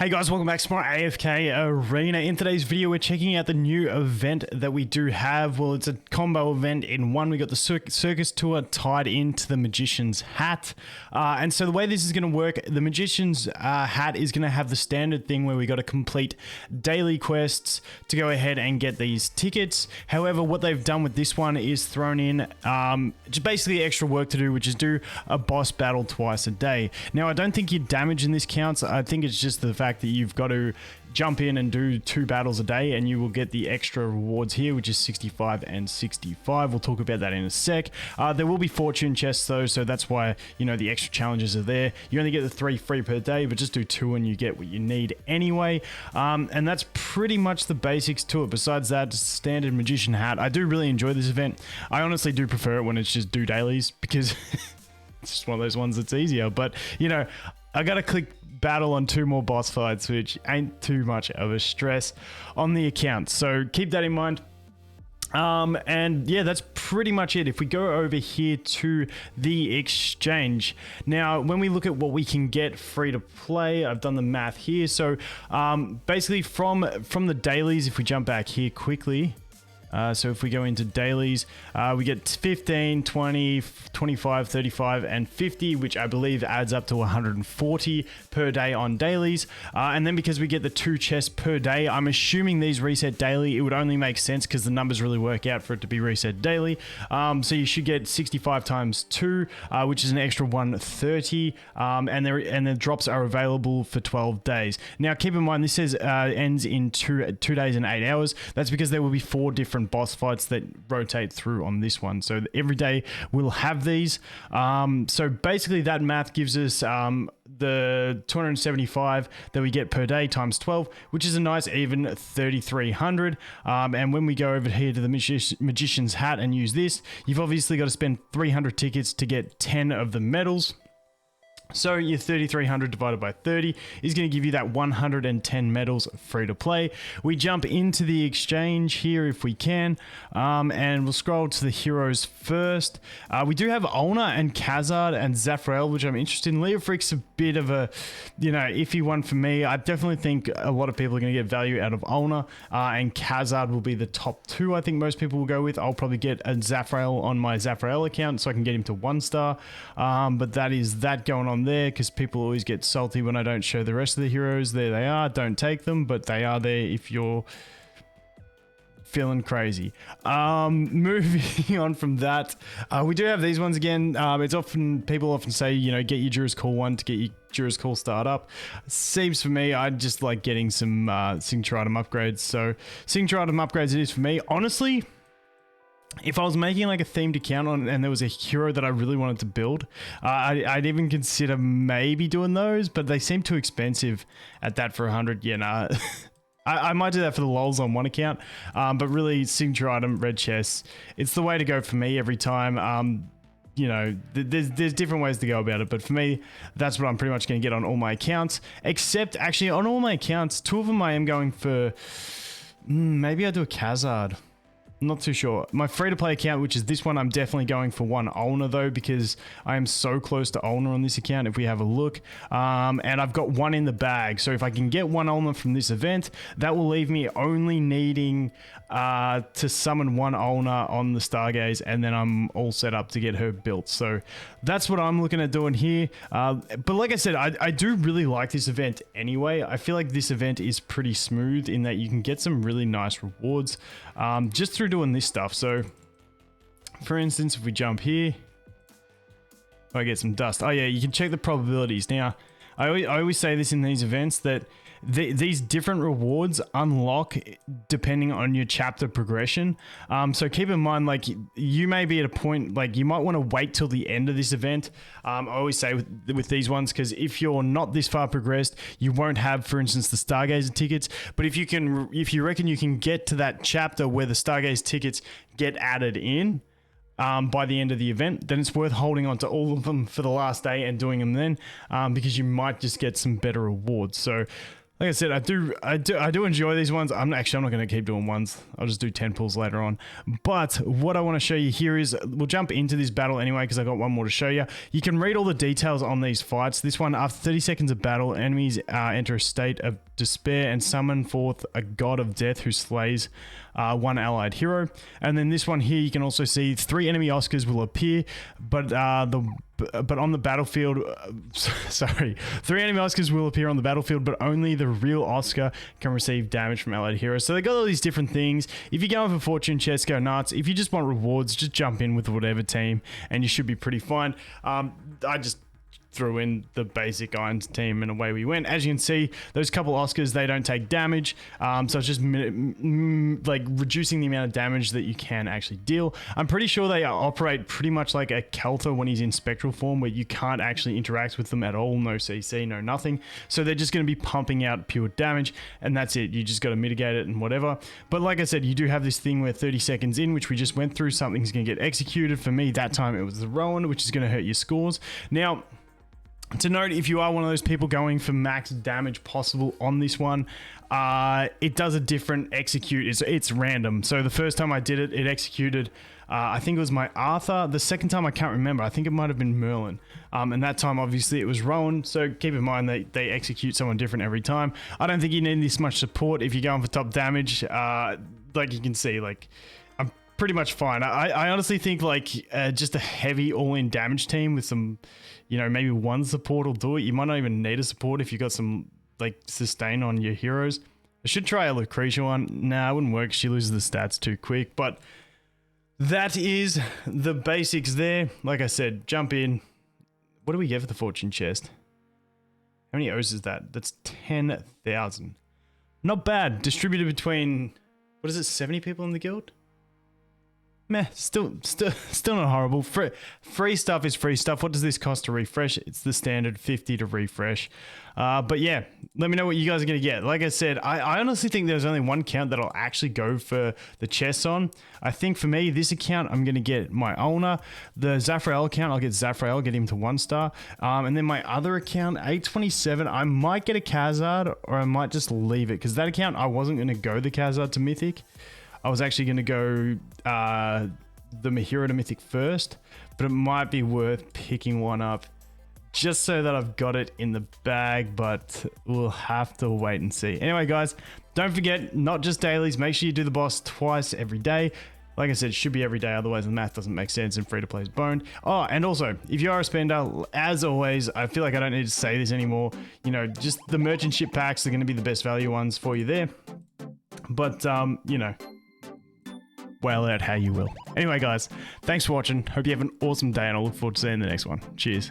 Hey guys, welcome back to more AFK Arena. In today's video, we're checking out the new event that we do have. Well, it's a combo event in one. We got the Circus Tour tied into the Magician's Hat. And so the way this is going to work, the Magician's Hat is going to have the standard thing where we got to complete daily quests to go ahead and get these tickets. However, what they've done with this one is thrown in just basically extra work to do, which is do a boss battle twice a day. Now, I don't think your damage in this counts. I think it's just the fact that you've got to jump in and do 2 battles a day and you will get the extra rewards here, which is 65 and 65. We'll talk about that in a sec. There will be fortune chests though, so that's why, you know, the extra challenges are there. You only get the 3 free per day, but just do 2 and you get what you need anyway. And that's pretty much the basics to it. Besides that, just standard Magician Hat. I do really enjoy this event. I honestly do prefer it when it's just do dailies because it's just one of those ones that's easier. But, you know, I gotta click battle on 2 more boss fights, which ain't too much of a stress on the account. So keep that in mind. And yeah, that's pretty much it. If we go over here to the exchange, now when we look at what we can get free to play, I've done the math here. So basically from the dailies, if we jump back here quickly, so if we go into dailies, we get 15, 20, 25, 35, and 50, which I believe adds up to 140 per day on dailies. And then because we get the 2 chests per day, I'm assuming these reset daily. It would only make sense because the numbers really work out for it to be reset daily. So you should get 65 times 2, which is an extra 130. And the drops are available for 12 days. Now, keep in mind, this says ends in 2 days and 8 hours. That's because there will be 4 different boss fights that rotate through on this one, so every day we'll have these. So basically that math gives us the 275 that we get per day times 12, which is a nice even 3,300. And when we go over here to the Magician's Hat and use this, you've obviously got to spend 300 tickets to get 10 of the medals. So your 3,300 divided by 30 is going to give you that 110 medals free to play. We jump into the exchange here if we can, and we'll scroll to the heroes first. We do have Olna and Khazard and Zafrael, which I'm interested in. Leofric's a bit of a, you know, iffy one for me. I definitely think a lot of people are going to get value out of Olna, and Khazard will be the top 2 I think most people will go with. I'll probably get a Zafrael on my Zafrael account so I can get him to 1 star, but that is that going on there because people always get salty when I don't show the rest of the heroes. There they are. Don't take them, but they are there if you're feeling crazy. Moving on from that, we do have these ones again. It's often, people often say, you know, get your Jura's Call one to get your Jura's Call start up. Seems for me, I just like getting some signature item upgrades. So signature item upgrades it is for me. Honestly, if I was making like a themed account on and there was a hero that I really wanted to build, I'd even consider maybe doing those, but they seem too expensive at that for 100. Yeah, nah. I might do that for the lols on one account, but really signature item, red chests, it's the way to go for me every time. You know, there's different ways to go about it, but for me, that's what I'm pretty much going to get on all my accounts, except actually on all my accounts, 2 of them I am going for, maybe I do a Khazard. Not too sure. My free-to-play account, which is this one, I'm definitely going for 1 Olna though, because I am so close to Olna on this account if we have a look. And I've got 1 in the bag. So if I can get 1 Olna from this event, that will leave me only needing to summon 1 Olna on the Stargaze, and then I'm all set up to get her built. So that's what I'm looking at doing here. But like I said, I do really like this event anyway. I feel like this event is pretty smooth in that you can get some really nice rewards just through doing this stuff. So for instance, if we jump here, I get some dust. Oh yeah, you can check the probabilities. Now I always say this in these events that these different rewards unlock depending on your chapter progression. So keep in mind, like, you may be at a point, like, you might want to wait till the end of this event. I always say with these ones, because if you're not this far progressed, you won't have, for instance, the Stargazer tickets. But if you reckon you can get to that chapter where the Stargaze tickets get added in, by the end of the event, then it's worth holding on to all of them for the last day and doing them then, because you might just get some better rewards. So Like I said, I do enjoy these ones. I'm not going to keep doing ones. I'll just do 10 pulls later on. But what I want to show you here is, we'll jump into this battle anyway, because I got one more to show you. You can read all the details on these fights. This one, after 30 seconds of battle, enemies enter a state of despair and summon forth a god of death who slays one allied hero. And then this one here, you can also see 3 enemy Oscars will appear, but on the battlefield, sorry, 3 enemy Oscars will appear on the battlefield, but only the real Oscar can receive damage from allied heroes. So they got all these different things. If you're going for fortune chest, go nuts. If you just want rewards, just jump in with whatever team, and you should be pretty fine. I just threw in the basic Irons team and away we went. As you can see, those couple Oscars, they don't take damage, so it's just like reducing the amount of damage that you can actually deal. I'm pretty sure they operate pretty much like a Kelter when he's in spectral form, where you can't actually interact with them at all. No CC, no nothing. So they're just going to be pumping out pure damage, and that's it. You just got to mitigate it and whatever. But like I said, you do have this thing where 30 seconds in, which we just went through, something's going to get executed. For me, that time it was the Rowan, which is going to hurt your scores. Now, to note, if you are one of those people going for max damage possible on this one, it does a different execute. It's random. So the first time I did it, it executed, I think it was my Arthur. The second time, I can't remember. I think it might have been Merlin. And that time, obviously, it was Rowan. So keep in mind that they execute someone different every time. I don't think you need this much support if you're going for top damage. Like you can see, like, I'm pretty much fine. I honestly think, like, just a heavy all-in damage team with some, you know, maybe one support will do it. You might not even need a support if you got some, like, sustain on your heroes. I should try a Lucretia one. Nah, it wouldn't work. She loses the stats too quick. But that is the basics there. Like I said, jump in. What do we get for the fortune chest? How many O's is that? That's 10,000. Not bad. Distributed between, what is it, 70 people in the guild? Meh, still not horrible. Free stuff is free stuff. What does this cost to refresh? It's the standard 50 to refresh. But yeah, let me know what you guys are going to get. Like I said, I honestly think there's only one account that I'll actually go for the chests on. I think for me, this account, I'm going to get my owner. The Zafrael account, I'll get Zafrael, get him to 1 star. And then my other account, 827, I might get a Khazard, or I might just leave it. Because that account, I wasn't going to go the Khazard to Mythic. I was actually going to go the hero to Mythic first, but it might be worth picking one up just so that I've got it in the bag, but we'll have to wait and see. Anyway, guys, don't forget, not just dailies. Make sure you do the boss twice every day. Like I said, it should be every day, otherwise the math doesn't make sense and free-to-play is boned. Oh, and also, if you are a spender, as always, I feel like I don't need to say this anymore. You know, just the merchant ship packs are going to be the best value ones for you there. But, you know, whale out how you will. Anyway, guys, thanks for watching. Hope you have an awesome day, and I look forward to seeing the next one. Cheers.